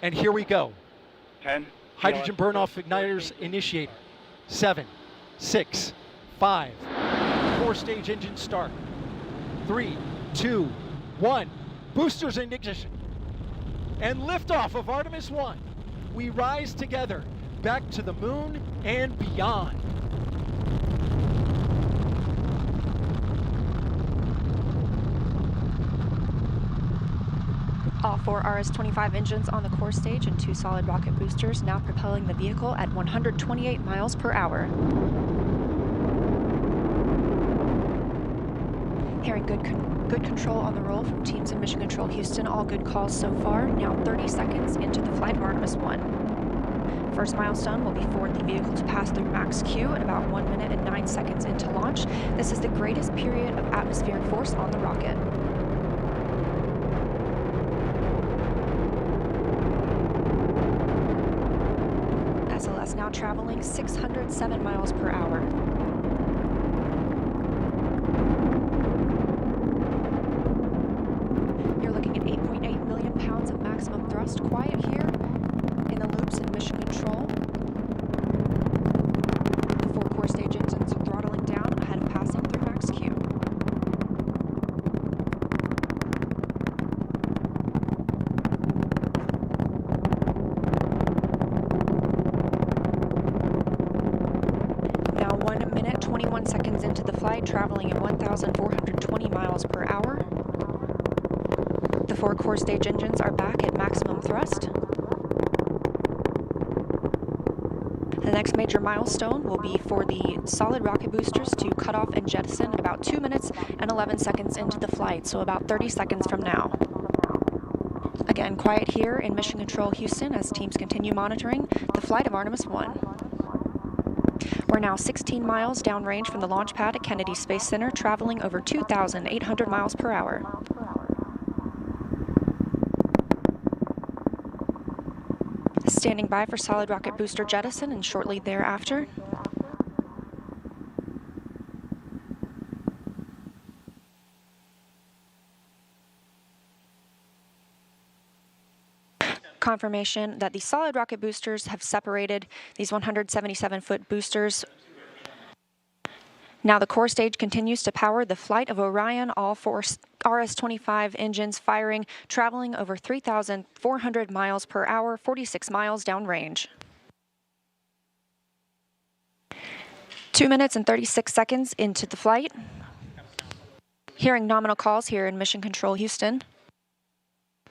And here we go. 10. Hydrogen burn-off igniters initiated. 7, 6, 5. 4-stage engine start. 3, 2, 1. Boosters in ignition. And liftoff of Artemis I. We rise together back to the moon and beyond. All 4 RS-25 engines on the core stage and 2 solid rocket boosters now propelling the vehicle at 128 miles per hour. Hearing good control on the roll from teams in Mission Control Houston. All good calls so far. Now 30 seconds into the flight of Artemis I. First milestone will be for the vehicle to pass through max Q at about 1 minute and 9 seconds into launch. This is the greatest period of atmospheric force on the rocket. SLS now traveling 607 miles per hour. You're looking at 8.8 million pounds of maximum thrust. Quiet here in the loops in Mission Control. The 4 core stage engines are throttling down ahead of passing through max Q. Now 1 minute, 21 seconds into the flight, traveling at 1,420 miles per hour. The 4 core stage engines are back at maximum thrust. The next major milestone will be for the solid rocket boosters to cut off and jettison at about 2 minutes and 11 seconds into the flight, so about 30 seconds from now. Again, quiet here in Mission Control Houston as teams continue monitoring the flight of Artemis I. We're now 16 miles downrange from the launch pad at Kennedy Space Center, traveling over 2,800 miles per hour. Standing by for solid rocket booster jettison and shortly thereafter. Confirmation that the solid rocket boosters have separated these 177-foot boosters. Now the core stage continues to power the flight of Orion, all 4 RS-25 engines firing, traveling over 3,400 miles per hour, 46 miles downrange. 2 minutes and 36 seconds into the flight. Hearing nominal calls here in Mission Control Houston.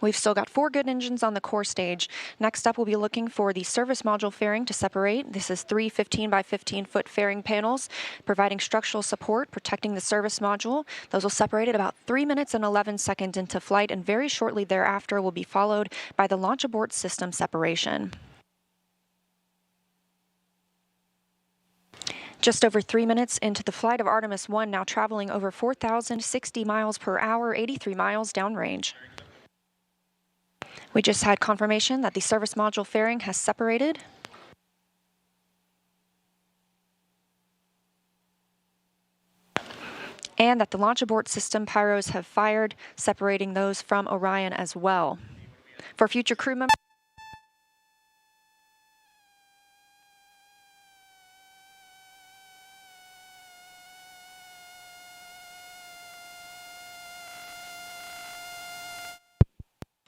We've still got 4 good engines on the core stage. Next up, we'll be looking for the service module fairing to separate. This is 3 15 by 15-foot fairing panels, providing structural support, protecting the service module. Those will separate at about 3 minutes and 11 seconds into flight, and very shortly thereafter will be followed by the launch abort system separation. Just over 3 minutes into the flight of Artemis I, now traveling over 4,060 miles per hour, 83 miles downrange. We just had confirmation that the service module fairing has separated. And that the launch abort system pyros have fired, separating those from Orion as well. For future crew members,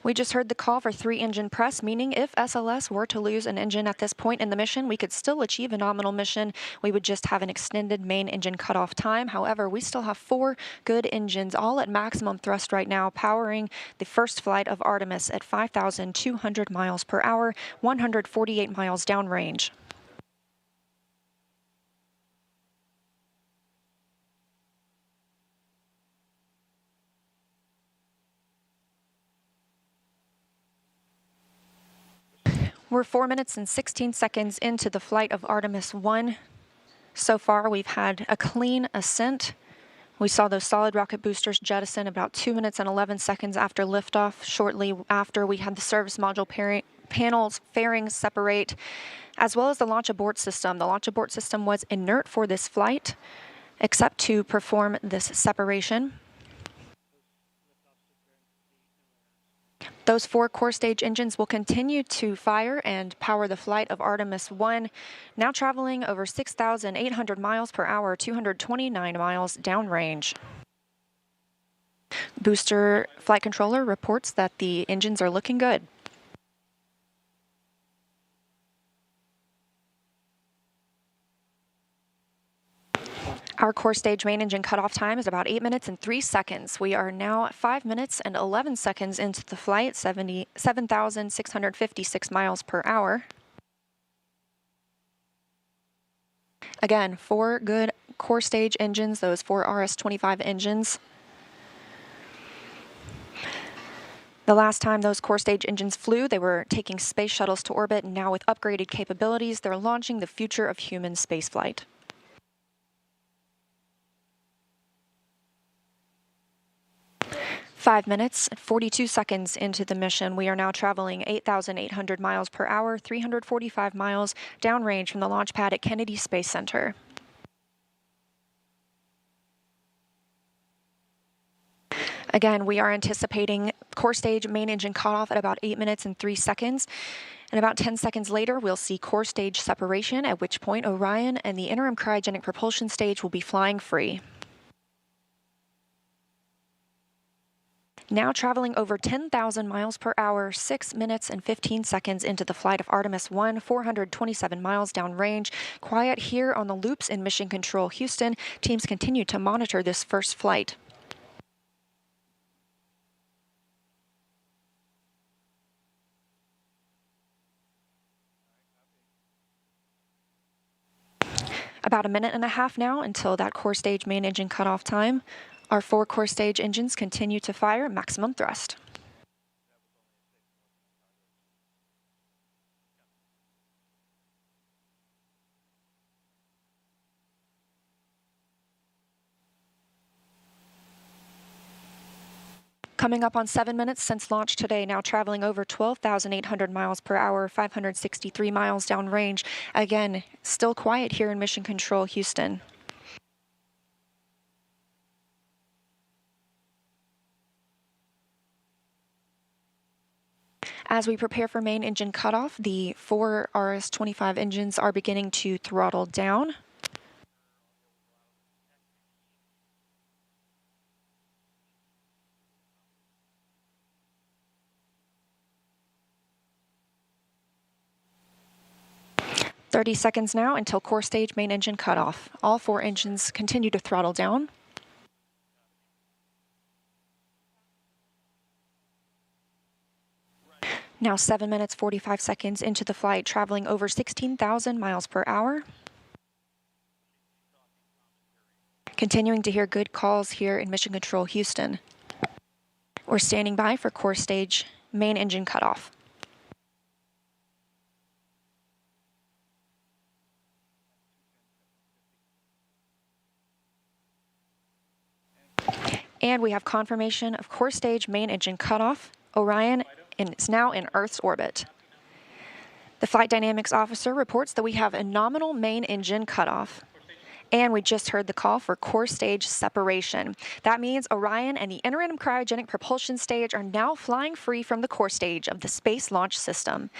we just heard the call for 3-engine press, meaning if SLS were to lose an engine at this point in the mission, we could still achieve a nominal mission. We would just have an extended main engine cutoff time. However, we still have 4 good engines, all at maximum thrust right now, powering the first flight of Artemis at 5,200 miles per hour, 148 miles downrange. We're 4 minutes and 16 seconds into the flight of Artemis I. So far, we've had a clean ascent. We saw those solid rocket boosters jettison about 2 minutes and 11 seconds after liftoff. Shortly after, we had the service module panels fairings separate, as well as the launch abort system. The launch abort system was inert for this flight, except to perform this separation. Those 4 core stage engines will continue to fire and power the flight of Artemis I, now traveling over 6,800 miles per hour, 229 miles downrange. Booster flight controller reports that the engines are looking good. Our core stage main engine cutoff time is about 8 minutes and 3 seconds. We are now at 5 minutes and 11 seconds into the flight, 7,656 miles per hour. Again, 4 good core stage engines, those 4 RS-25 engines. The last time those core stage engines flew, they were taking space shuttles to orbit, and now with upgraded capabilities, they're launching the future of human spaceflight. Five minutes and 42 seconds into the mission, we are now traveling 8,800 miles per hour, 345 miles downrange from the launch pad at Kennedy Space Center. Again, we are anticipating core stage main engine cutoff at about 8 minutes and 3 seconds. And about 10 seconds later, we'll see core stage separation, at which point Orion and the interim cryogenic propulsion stage will be flying free. Now traveling over 10,000 miles per hour, 6 minutes and 15 seconds into the flight of Artemis I, 427 miles downrange. Quiet here on the loops in Mission Control Houston. Teams continue to monitor this first flight. About a minute and a half now until that core stage main engine cutoff time. Our 4 core stage engines continue to fire at maximum thrust. Coming up on 7 minutes since launch today, now traveling over 12,800 miles per hour, 563 miles downrange. Again, still quiet here in Mission Control Houston. As we prepare for main engine cutoff, the 4 RS-25 engines are beginning to throttle down. "30 seconds now until core stage main engine cutoff. All 4 engines continue to throttle down. Now 7 minutes 45 seconds into the flight, traveling over 16,000 miles per hour. Continuing to hear good calls here in Mission Control Houston. We're standing by for core stage main engine cutoff. And we have confirmation of core stage main engine cutoff. Orion is now in Earth's orbit. The flight dynamics officer reports that we have a nominal main engine cutoff. And we just heard the call for core stage separation. That means Orion and the interim cryogenic propulsion stage are now flying free from the core stage of the Space Launch System.